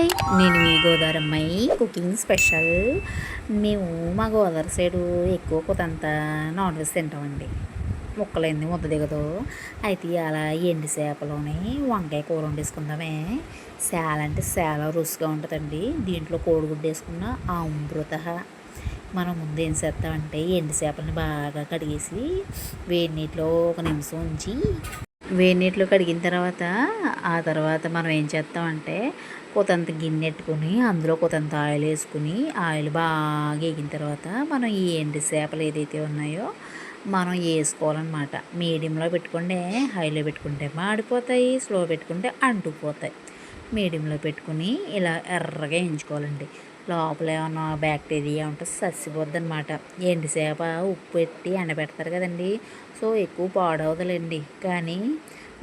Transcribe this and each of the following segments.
Hi, నేను మీ గోదావరి అమ్మాయి. Cooking special. మేము మా గోదావరి సైడు ఎక్కువ కొంత నాన్ వెజ్ తింటామండి. ముక్కలైంది ముద్ద దిగదు. అయితే అలా ఎండి చేపలోని వంకాయ కూర వండేసుకుందామే. చాలా అంటే చాలా రుచిగా ఉంటుందండి. దీంట్లో కోడిగుడ్డు వేసుకున్న అమృత. మనం ముందు ఏం చేస్తామంటే ఎండి చేపలని బాగా కడిగేసి వేడి నీటిలో ఒక నిమిషం ఉంచి వేడి నీటిలో కడిగిన తర్వాత ఆ తర్వాత మనం ఏం చేస్తామంటే కొత్తంత గిన్నె పెట్టుకుని అందులో కొత్తంత ఆయిల్ వేసుకుని ఆయిల్ బాగా వేగిన తర్వాత మనం ఈ ఎండు చేపలు ఏదైతే ఉన్నాయో మనం వేసుకోవాలన్నమాట. మీడియంలో పెట్టుకుంటే హైలో పెట్టుకుంటే మాడిపోతాయి, స్లో పెట్టుకుంటే అంటుకుపోతాయి. మీడియంలో పెట్టుకుని ఇలా ఎర్రగా వేయించుకోవాలండి. లోపల ఏమన్నా బ్యాక్టీరియా ఉంటే చచ్చిపోద్ది అనమాట. ఎండు చేప ఉప్పు పెట్టి ఎండబెడతారు కదండి, సో ఎక్కువ పాడవదులేండి. కానీ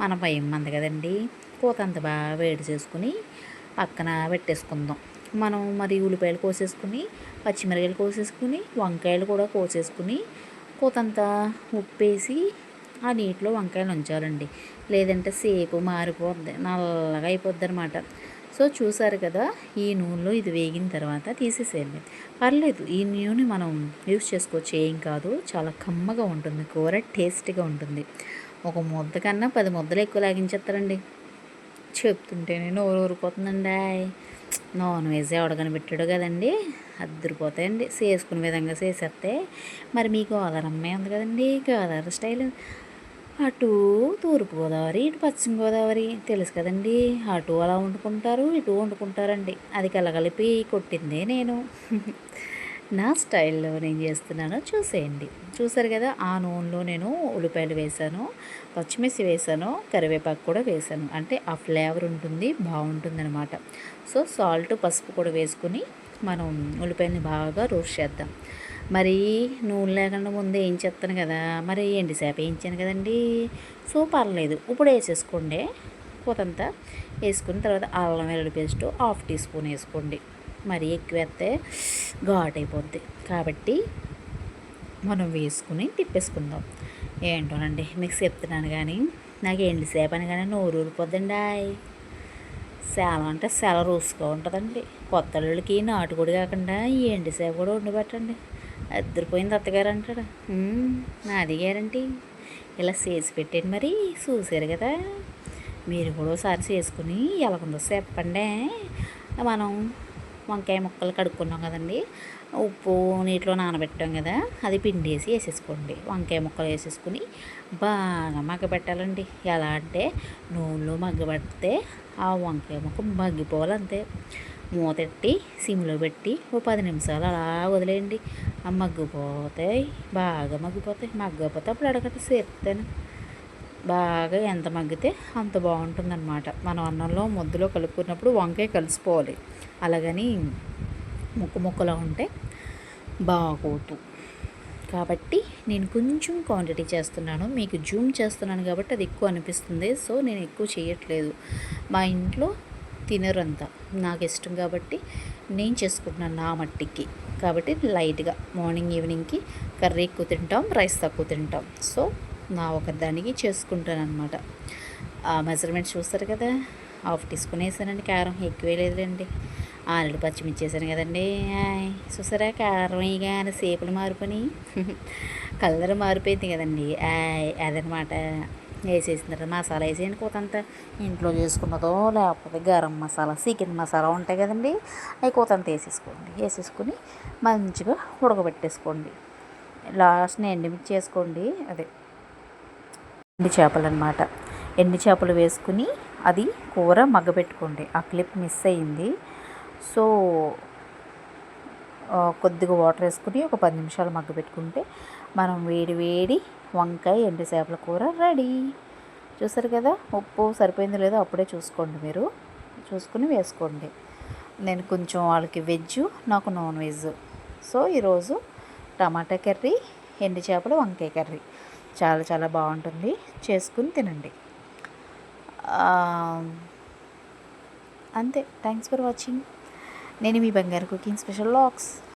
మన భయం మంది కదండి. కూతంత బాగా వేడి చేసుకుని పక్కన పెట్టేసుకుందాం. మనం మరి ఉల్లిపాయలు కోసేసుకుని పచ్చిమిరకాయలు కోసేసుకుని వంకాయలు కూడా కోసేసుకుని కూతంత ఉప్పేసి ఆ నీటిలో వంకాయలు ఉంచాలండి. లేదంటే సేపు మారిపోద్ది, నల్లగా అయిపోద్ది అనమాట. సో చూసారు కదా, ఈ నూనెలో ఇది వేగిన తర్వాత తీసేసేయండి. పర్లేదు, ఈ నూనె మనం యూస్ చేసుకోవచ్చు, ఏం కాదు. చాలా కమ్మగా ఉంటుంది కూర, టేస్టీగా ఉంటుంది. ఒక ముద్ద కన్నా 10 ముద్దలు ఎక్కువ లాగించేస్తారండి. చెప్తుంటేనే నోరు ఊరిపోతుందండి. నాన్ వెజ్ ఎవడ కనిపెట్టాడు కదండి, అద్దరిపోతాయండి చేసుకునే విధంగా చేసేస్తే. మరి మీ గోదావరి అమ్మాయి ఉంది కదండి, గోదావరి స్టైల్. అటు తూర్పుగోదావరి, ఇటు పశ్చిమ గోదావరి తెలుసు కదండి. అటు అలా వండుకుంటారు, ఇటు వండుకుంటారండి. అది కలగలిపి కొట్టిందే నేను. నా స్టైల్లో నేను చేస్తున్నాను, చూసేయండి. చూసారు కదా, ఆ నూనెలో నేను ఉల్లిపాయలు వేసాను, పచ్చిమిర్చి వేసాను, కరివేపాకు కూడా వేసాను. అంటే ఆ ఫ్లేవర్ ఉంటుంది, బాగుంటుంది అనమాట. సో సాల్ట్, పసుపు కూడా వేసుకుని మనం ఉల్లిపాయలని బాగా రోస్ట్ చేద్దాం. మరి నూనె లేకుండా ముందే ఏం చేస్తాను కదా, మరి ఎండిసేప వేయించాను కదండి. సో పర్లేదు, ఇప్పుడు వేసేసుకోండి. కొత్తంతా వేసుకున్న తర్వాత అల్లం వెల్లుల్లి పేస్ట్ 1/2 టీ స్పూన్ వేసుకోండి. మరీ ఎక్కువ వేస్తే ఘాట్ అయిపోద్ది కాబట్టి మనం వేసుకుని తిప్పేసుకుందాం. ఏంటోనండి మీకు చెప్తున్నాను కానీ నాకు ఎండిసేపు అని కానీ నోరు ఊరిపోద్దండి. చాలా అంటే చాలా రుచిగా ఉంటుందండి. కొత్త అల్లుడికి నాటుకోడి కాకుండా ఈ ఎండిసేపు కూడా వండి పెట్టండి, అద్దరిపోయింది అత్తగారు అంటాడు. నాది గ్యారంటీ. ఇలా చేసి పెట్టండి. మరి చూసారు కదా, మీరు కూడా ఒకసారి చేసుకుని ఎలాగుందో చెప్పండి. మనం వంకాయ ముక్కలు కడుక్కున్నాం కదండి, ఉప్పు నీటిలో నానబెట్టాం కదా, అది పిండేసి వేసేసుకోండి. వంకాయ ముక్కలు వేసేసుకుని బాగా మగ్గబెట్టాలండి. ఎలా అంటే నూనెలో మగ్గబెడితే ఆ వంకాయ ముక్క మగ్గిపోవాలంతే. మూతెట్టి సిమ్లో పెట్టి ఓ 10 నిమిషాలు అలా వదిలేయండి. ఆ మగ్గిపోతాయి, బాగా మగ్గిపోతాయి. మగ్గకపోతే అప్పుడు అడగట చేస్తాను. బాగా ఎంత మగ్గితే అంత బాగుంటుందన్నమాట. మనం అన్నంలో ముద్దలో కలుపుకున్నప్పుడు వంకాయ కలిసిపోవాలి, అలాగని ముక్క ముక్కలా ఉంటే బాగోదు. కాబట్టి నేను కొంచెం క్వాంటిటీ చేస్తున్నాను, మీకు జూమ్ చేస్తున్నాను కాబట్టి అది ఎక్కువ అనిపిస్తుంది. సో నేను ఎక్కువ చేయట్లేదు. మా ఇంట్లో తినరంతా, నాకు ఇష్టం కాబట్టి నేను చేసుకుంటున్నాను నా మట్టికి. కాబట్టి లైట్గా మార్నింగ్ ఈవినింగ్కి కర్రీ ఎక్కువ తింటాం, రైస్ తక్కువ తింటాం. సో నా ఒకదానికి చేసుకుంటాను అనమాట. ఆ మెజర్మెంట్స్ చూస్తారు కదా, 1/2 టీ స్పూన్ వేసానండి. కారం ఎక్కువే లేదులేండి. ఆల్రెడీ పచ్చిమిర్చి వేసాను కదండి. చూసారా, కారం వేయగానే సేపులు మారిపోయి కలర్ మారిపోయింది కదండి. అదనమాట. వేసేసిన తర్వాత మసాలా వేసేయండి. కూతంత ఇంట్లో చేసుకున్నదో లేకపోతే గరం మసాలా, చికెన్ మసాలా ఉంటాయి కదండి, అవి కూతంత వేసేసుకోండి. వేసేసుకుని మంచిగా ఉడకబెట్టేసుకోండి. లాస్ట్ని ఎండుమిర్చి చేసుకోండి. అదే ఎండు చేపలు అనమాట. ఎండు చేపలు వేసుకుని అది కూర మగ్గబెట్టుకోండి. ఆ క్లిప్ మిస్ అయ్యింది. సో కొద్దిగా వాటర్ వేసుకుని ఒక 10 నిమిషాలు మగ్గబెట్టుకుంటే మనం వేడి వేడి వంకాయ ఎండు చేపల కూర రెడీ. చూసారు కదా, ఉప్పు సరిపోయిందో లేదో అప్పుడే చూసుకోండి. మీరు చూసుకుని వేసుకోండి. నేను కొంచెం వాళ్ళకి వెజ్, నాకు నాన్ వెజ్. సో ఈరోజు టమాటా కర్రీ, ఎండు చేపలు, వంకాయ కర్రీ చాలా చాలా బాగుంటుంది. చేసుకుని తినండి. అంతే. Thanks for watching. నేను మీ బంగారు కుకింగ్ స్పెషల్ వ్లాగ్స్.